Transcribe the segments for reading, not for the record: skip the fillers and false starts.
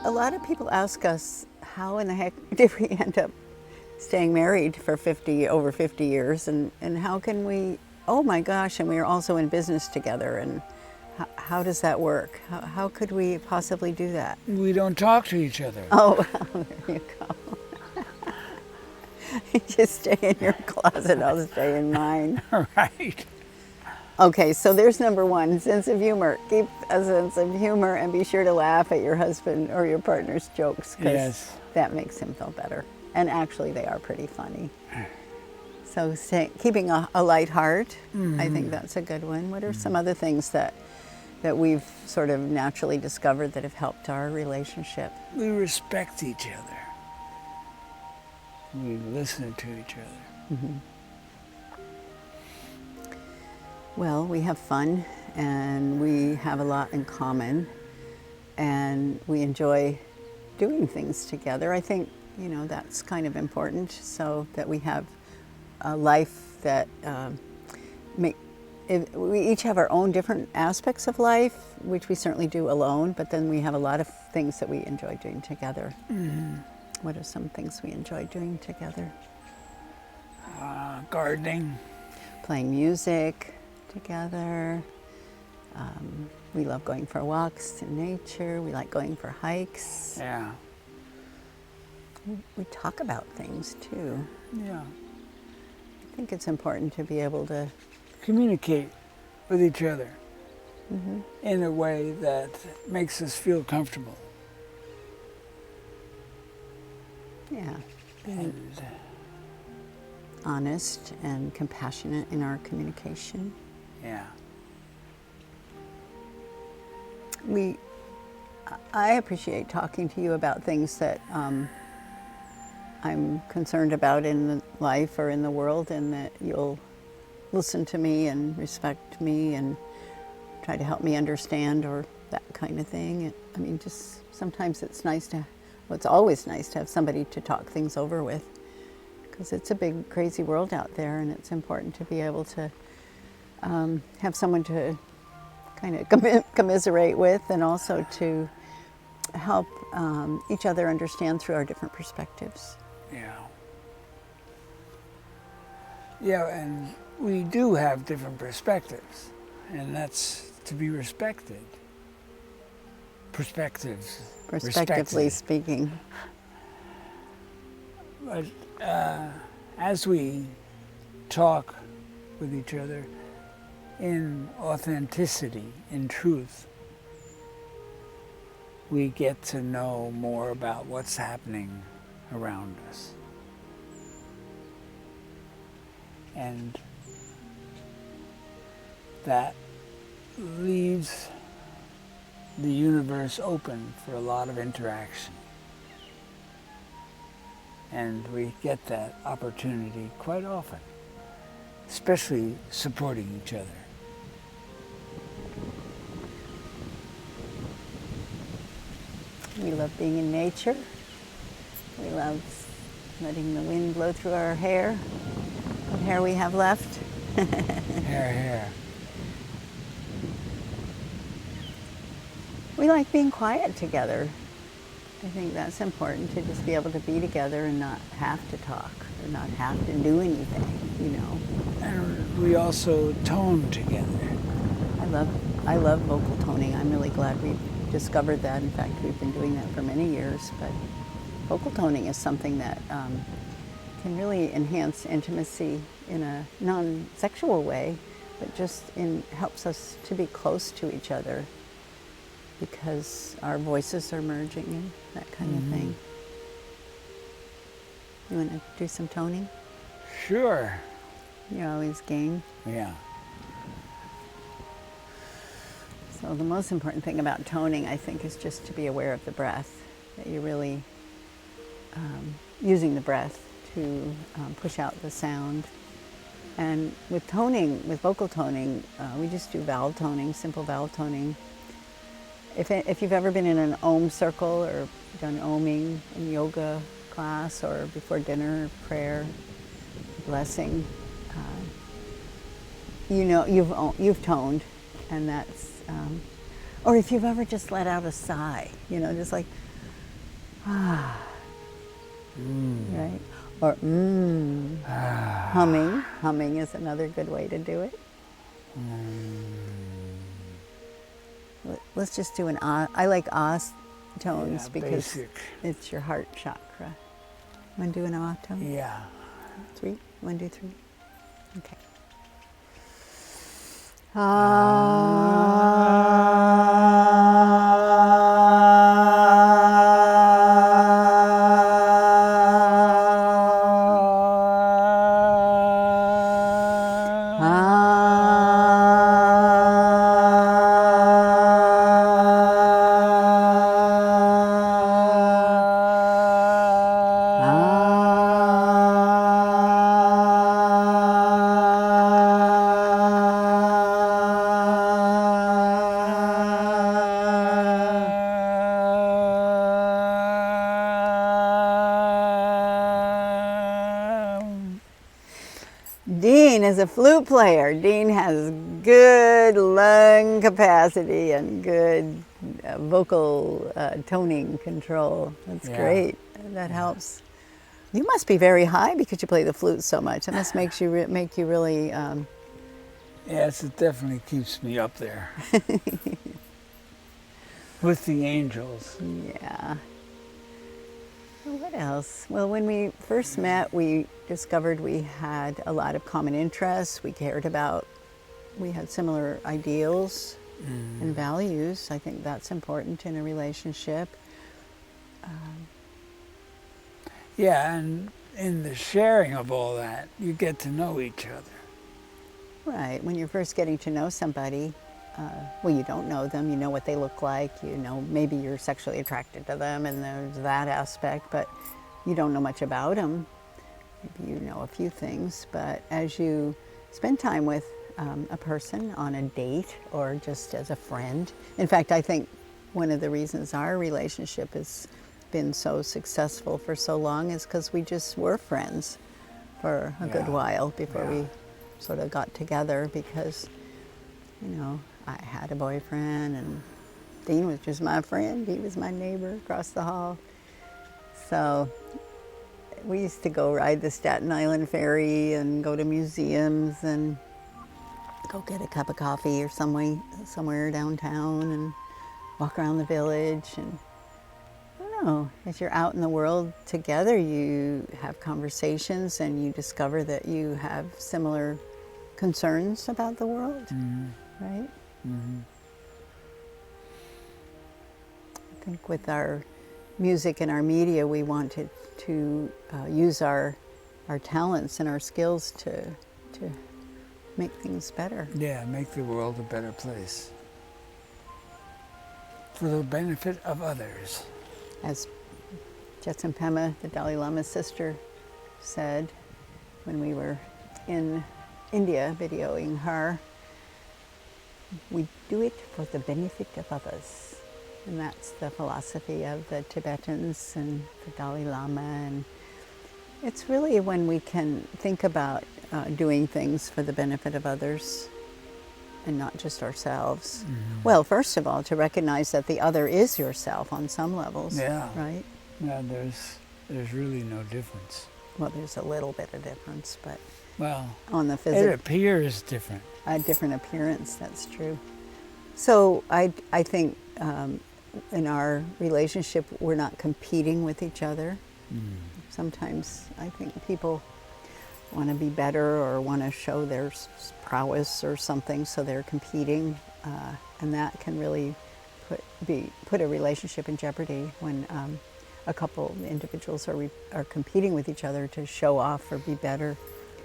A lot of people ask us, how in the heck did we end up staying married for over 50 years, and how can we, oh my gosh, and we are also in business together, and how does that work? How could we possibly do that? We don't talk to each other. Oh, well, there you go. You just stay in your closet, I'll stay in mine. Right. Okay, so there's number one, sense of humor. Keep a sense of humor and be sure to laugh at your husband or your partner's jokes, because that makes him feel better. And actually, they are pretty funny. So keeping a light heart, I think that's a good one. What are some other things that we've sort of naturally discovered that have helped our relationship? We respect each other. We listen to each other. Mm-hmm. Well, we have fun, and we have a lot in common, and we enjoy doing things together. I think, that's kind of important, so that we have a life that we each have our own different aspects of life, which we certainly do alone, but then we have a lot of things that we enjoy doing together. Mm-hmm. What are some things we enjoy doing together? Gardening. Playing music together. We love going for walks in nature. We like going for hikes. Yeah. We talk about things too. Yeah. I think it's important to be able to communicate with each other in a way that makes us feel comfortable. Yeah. Being honest and compassionate in our communication. Yeah. I appreciate talking to you about things that I'm concerned about in life or in the world, and that you'll listen to me and respect me and try to help me understand, or that kind of thing. I mean, just sometimes it's always nice to have somebody to talk things over with, because it's a big, crazy world out there, and it's important to be able to have someone to kind of commiserate with, and also to help each other understand through our different perspectives. Yeah. Yeah, and we do have different perspectives, and that's to be respected. Perspectives. Prospectively speaking. But as we talk with each other in authenticity, in truth, we get to know more about what's happening around us. And that leaves the universe open for a lot of interaction. And we get that opportunity quite often, especially supporting each other. We love being in nature. We love letting the wind blow through our hair. What hair we have left. Hair. We like being quiet together. I think that's important, to just be able to be together and not have to talk or not have to do anything, And we also tone together. I love vocal toning. I'm really glad we discovered that. In fact, we've been doing that for many years, but vocal toning is something that can really enhance intimacy in a non-sexual way, but just helps us to be close to each other, because our voices are merging and that kind of thing. You want to do some toning? Sure. You're always game. Yeah. So the most important thing about toning, I think, is just to be aware of the breath, that you're really using the breath to push out the sound. And with toning, with vocal toning, we just do vowel toning, simple vowel toning. If you've ever been in an Om circle or done Oming in yoga class or before dinner, prayer, blessing, you've toned, and that's, or if you've ever just let out a sigh, just like, Right? Or humming. Humming is another good way to do it. Let's just do an ah. I like ah tones Yeah, because basic. it's your heart chakra. Want to do an ah tone? Yeah. 3? 1, 2, 3. Okay. Dean is a flute player. Dean has good lung capacity and good vocal toning control. That's great. That helps. You must be very high because you play the flute so much. It must make you really. Yes, it definitely keeps me up there with the angels. Yeah. What else? Well, when we first met, we discovered we had a lot of common interests. We had similar ideals and values. I think that's important in a relationship. Yeah, and in the sharing of all that, you get to know each other. Right. When you're first getting to know somebody, you don't know them. You know what they look like. You know, maybe you're sexually attracted to them, and there's that aspect, but you don't know much about them. Maybe you know a few things, but as you spend time with a person on a date or just as a friend, in fact, I think one of the reasons our relationship has been so successful for so long is because we just were friends for a good while before we sort of got together, because, you know, I had a boyfriend and Dean was just my friend. He was my neighbor across the hall. So we used to go ride the Staten Island ferry and go to museums and go get a cup of coffee or somewhere downtown and walk around the village. And I don't know, as you're out in the world together, you have conversations and you discover that you have similar concerns about the world, right? I think with our music and our media, we wanted to use our talents and our skills to make things better. Yeah, make the world a better place for the benefit of others. As Jetsun Pema, the Dalai Lama's sister, said when we were in India videoing her, we do it for the benefit of others. And that's the philosophy of the Tibetans and the Dalai Lama. And it's really when we can think about doing things for the benefit of others and not just ourselves. Well, first of all, to recognize that the other is yourself on some levels, right? Yeah, there's really no difference. Well, there's a little bit of difference, but it on the physical, appears different. A different appearance, that's true. So I think in our relationship, we're not competing with each other. Sometimes I think people want to be better or want to show their prowess or something, so they're competing, and that can really put a relationship in jeopardy when a couple individuals are competing with each other to show off or be better.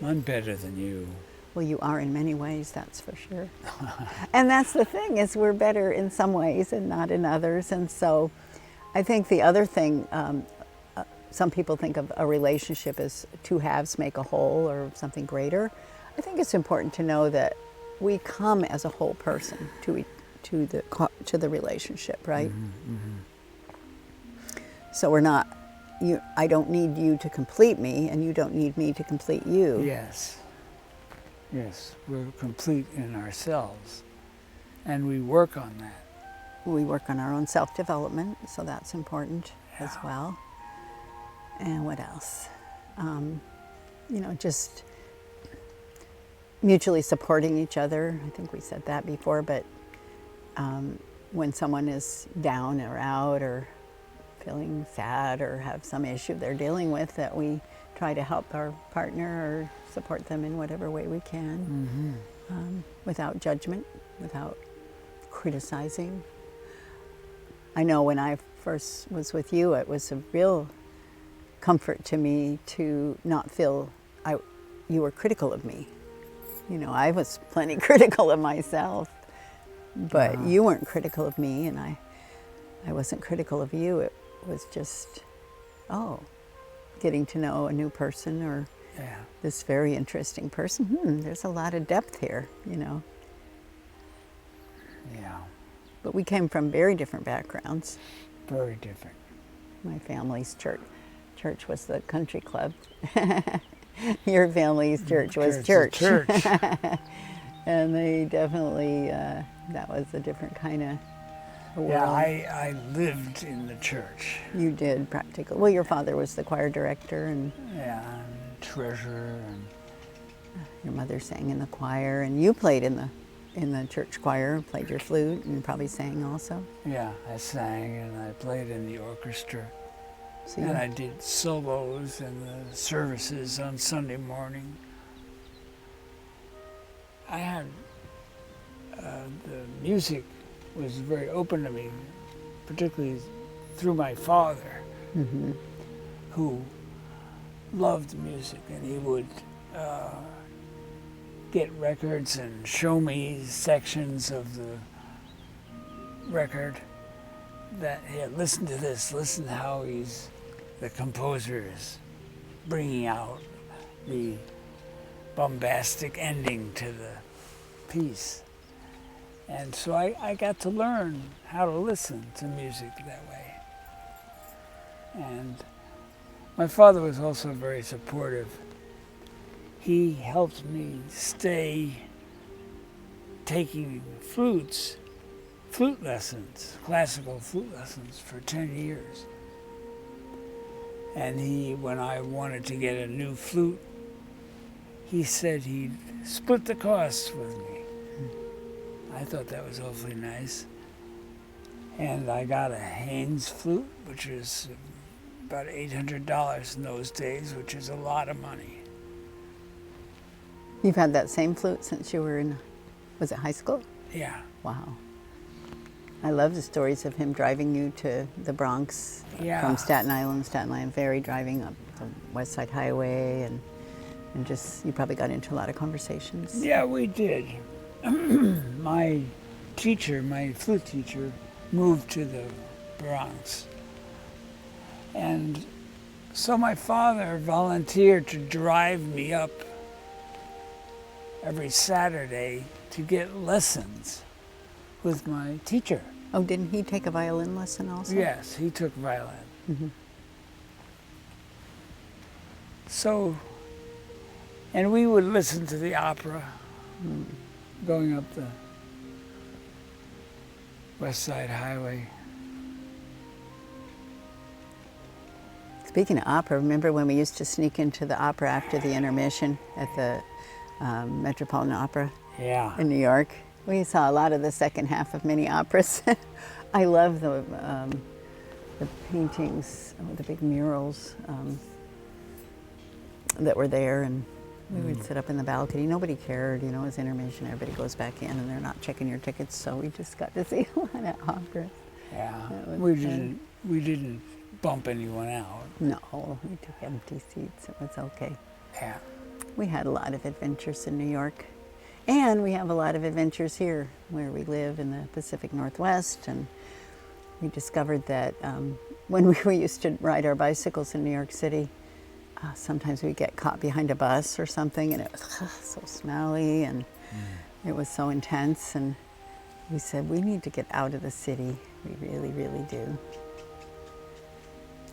I'm better than you. Well, you are in many ways, that's for sure. And that's the thing, is we're better in some ways and not in others. And so I think the other thing, some people think of a relationship as two halves make a whole or something greater. I think it's important to know that we come as a whole person to the relationship, right? So we're not, I don't need you to complete me, and you don't need me to complete you. Yes, we're complete in ourselves, and we work on that. we work on our own self-development, so that's important as Yeah. well. And what else? Just mutually supporting each other. I think we said that before, but when someone is down or out or feeling sad or have some issue they're dealing with, that we try to help our partner or support them in whatever way we can, without judgment, without criticizing. I know when I first was with you, it was a real comfort to me to not feel you were critical of me. I was plenty critical of myself, but you weren't critical of me, and I wasn't critical of you. It was just, getting to know a new person or this very interesting person. There's a lot of depth here, Yeah. But we came from very different backgrounds. Very different. My family's church was the country club. Your family's church was church. Church. And they definitely, that was a different kind of world. Yeah, I lived in the church. You did practically. Well, your father was the choir director, and Yeah, and treasurer, and your mother sang in the choir, and you played in the church choir, played your flute, and probably sang also. yeah, I sang and I played in the orchestra. So And I did solos in the services on Sunday morning. I had, the music was very open to me, particularly through my father, who loved music, and he would get records and show me sections of the record that, hey, listen to this, listen how the composer is bringing out the bombastic ending to the piece. And so I got to learn how to listen to music that way. And my father was also very supportive. He helped me stay taking flute lessons, classical flute lessons, for 10 years. And when I wanted to get a new flute, he said he'd split the costs with me. I thought that was awfully nice. And I got a Haynes flute, which was about $800 in those days, which is a lot of money. You've had that same flute since you were in, was it high school? Yeah. Wow. I love the stories of him driving you to the Bronx from Staten Island Ferry, driving up the West Side Highway, and just, you probably got into a lot of conversations. Yeah, we did. My flute teacher, moved to the Bronx. And so my father volunteered to drive me up every Saturday to get lessons with my teacher. Oh, didn't he take a violin lesson also? Yes, he took violin. So, and we would listen to the opera going up the West Side Highway. Speaking of opera, remember when we used to sneak into the opera after the intermission at the Metropolitan Opera in New York? We saw a lot of the second half of many operas. I love the paintings, the big murals that were there, and we would sit up in the balcony. Nobody cared, it was intermission. Everybody goes back in, and they're not checking your tickets, so we just got to see a lot of operas. Yeah, we didn't bump anyone out. No, we took empty seats. It was okay. Yeah. We had a lot of adventures in New York. And we have a lot of adventures here where we live in the Pacific Northwest. And we discovered that when we used to ride our bicycles in New York City, sometimes we'd get caught behind a bus or something, and it was so smelly, and it was so intense. And we said, we need to get out of the city. We really, really do.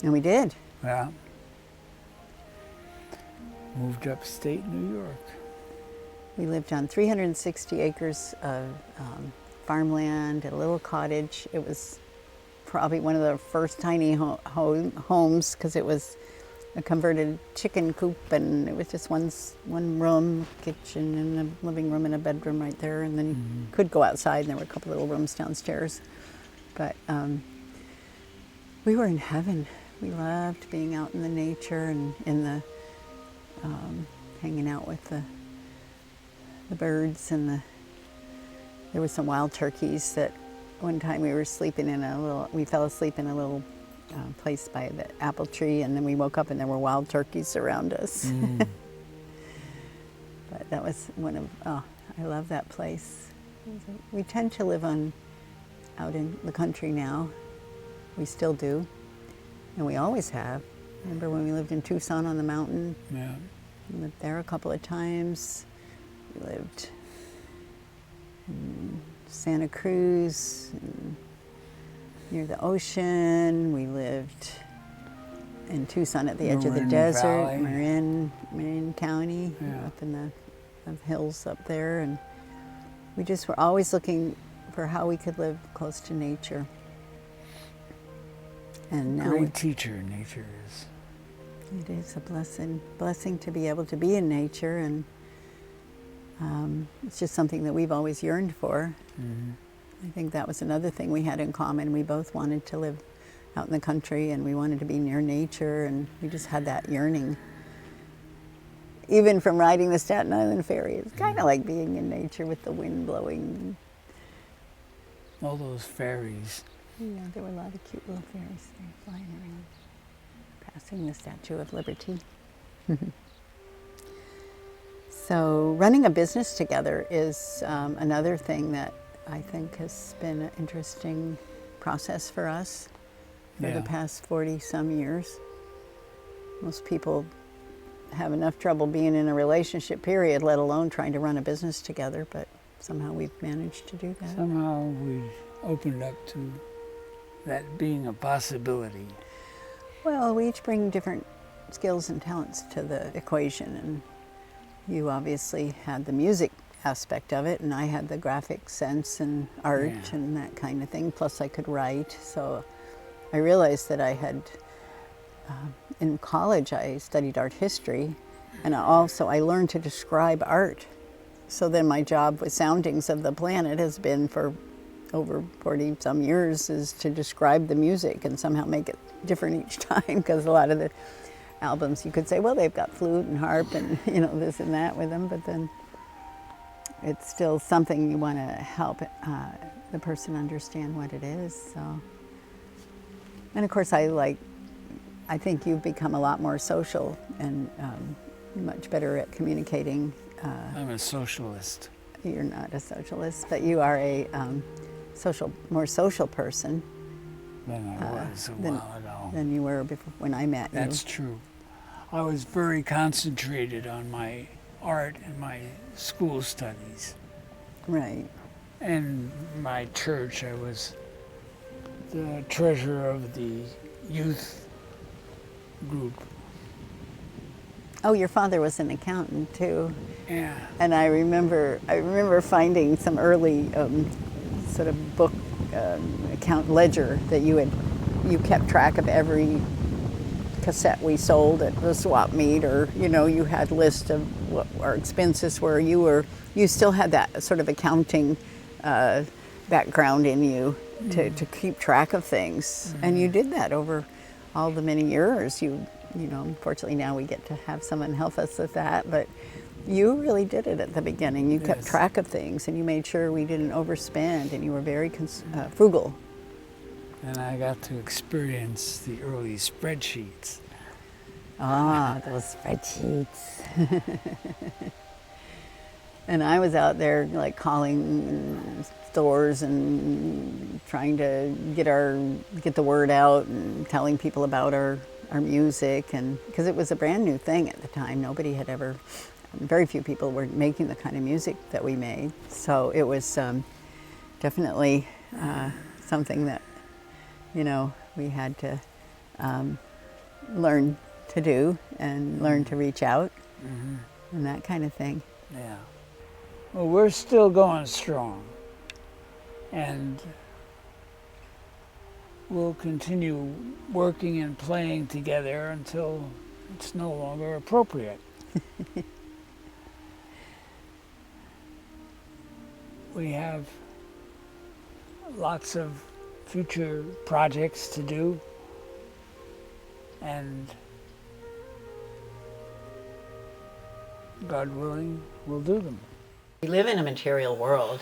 And we did. Yeah. Moved upstate New York. We lived on 360 acres of farmland, a little cottage. It was probably one of the first tiny homes because it was a converted chicken coop, and it was just one room, kitchen and a living room and a bedroom right there, and then you could go outside and there were a couple little rooms downstairs. But we were in heaven. We loved being out in the nature and in the hanging out with the birds, and there were some wild turkeys that one time we were sleeping in we fell asleep in a little place by the apple tree, and then we woke up and there were wild turkeys around us. But that was I love that place. We tend to live out in the country now. We still do, and we always have. Remember when we lived in Tucson on the mountain? Yeah. We lived there a couple of times. We lived in Santa Cruz, near the ocean. We lived in Tucson at the edge of the desert, Marin County, up in the hills up there. And we just were always looking for how we could live close to nature. And now great teacher nature is. It is a blessing to be able to be in nature, and it's just something that we've always yearned for. I think that was another thing we had in common. We both wanted to live out in the country, and we wanted to be near nature, and we just had that yearning. Even from riding the Staten Island ferry, it's kind of like being in nature with the wind blowing. All those ferries. Yeah, there were a lot of cute little fairies there flying around, passing the Statue of Liberty. So running a business together is another thing that I think has been an interesting process for us for the past 40-some years. Most people have enough trouble being in a relationship, period, let alone trying to run a business together, but somehow we've managed to do that. Somehow we opened up to that being a possibility. Well, we each bring different skills and talents to the equation, and you obviously had the music aspect of it, and I had the graphic sense and art and that kind of thing, plus I could write. So I realized that I had, in college I studied art history, and I learned to describe art. So then my job with Soundings of the Planet has been for over 40-some years is to describe the music and somehow make it different each time, because a lot of the albums you could say, well, they've got flute and harp and this and that with them, but then it's still something you want to help the person understand what it is. So, and of course I think you've become a lot more social and much better at communicating. I'm a socialist. You're not a socialist, but you are a more social person. Than I was a while ago. Than you were before when I met you. That's true. I was very concentrated on my art and my school studies. Right. And my church, I was the treasurer of the youth group. Oh, your father was an accountant too. Yeah. And I remember finding some early sort of book account ledger that you kept track of every cassette we sold at the swap meet, or you had lists of what our expenses were. You still had that sort of accounting background in you to keep track of things, and you did that over all the many years. Unfortunately now we get to have someone help us with that, but you really did it at the beginning. You kept track of things, and you made sure we didn't overspend, and you were very frugal. And I got to experience the early spreadsheets. Ah, those spreadsheets. And I was out there calling stores and trying to get the word out and telling people about our music, and because it was a brand new thing at the time. Very few people were making the kind of music that we made. So it was definitely something that we had to learn to do and learn to reach out and that kind of thing. Yeah. Well, we're still going strong. And we'll continue working and playing together until it's no longer appropriate. We have lots of future projects to do, and God willing, we'll do them. We live in a material world,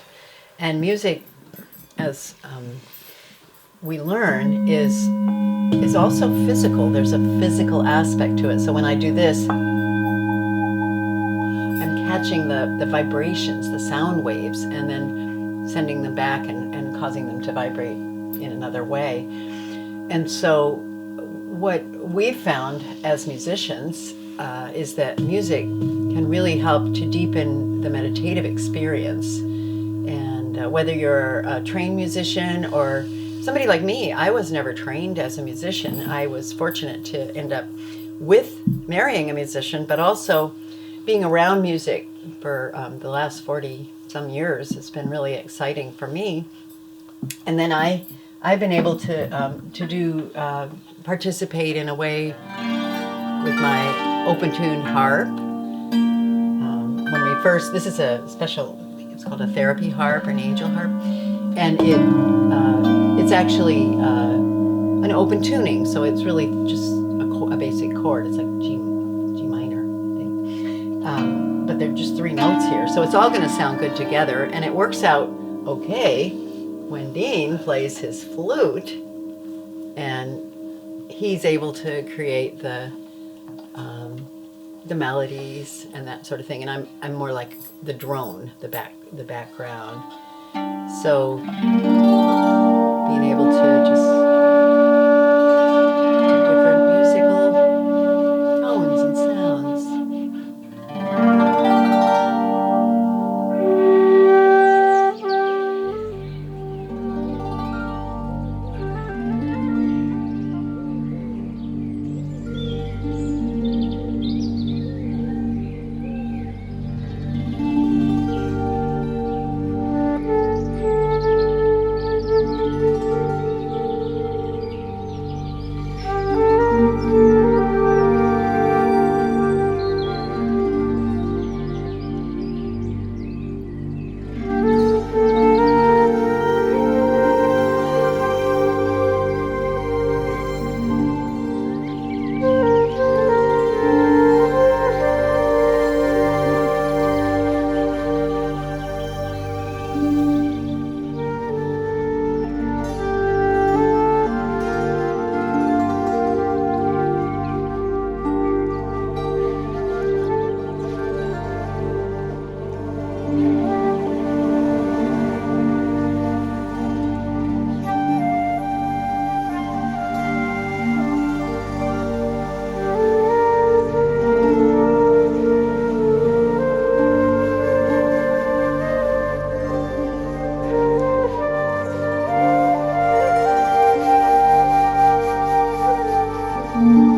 and music, as we learn, is also physical. There's a physical aspect to it. So when I do this, I'm catching the vibrations, the sound waves, and then sending them back and causing them to vibrate in another way. And so what we've found as musicians is that music can really help to deepen the meditative experience. And whether you're a trained musician or somebody like me, I was never trained as a musician. I was fortunate to end up marrying a musician, but also being around music for the last 40 some years has been really exciting for me. And then I've been able to participate in a way with my open-tuned harp. This is a special, I think it's called a therapy harp or an angel harp, and it's actually an open tuning, so it's really just a basic chord. It's like G minor, I think. But they're just 3 notes here, so it's all going to sound good together, and it works out okay when Dean plays his flute, and he's able to create the melodies and that sort of thing, and I'm more like the drone, the background. So being able to just do different musical tones and sounds. Mm-hmm.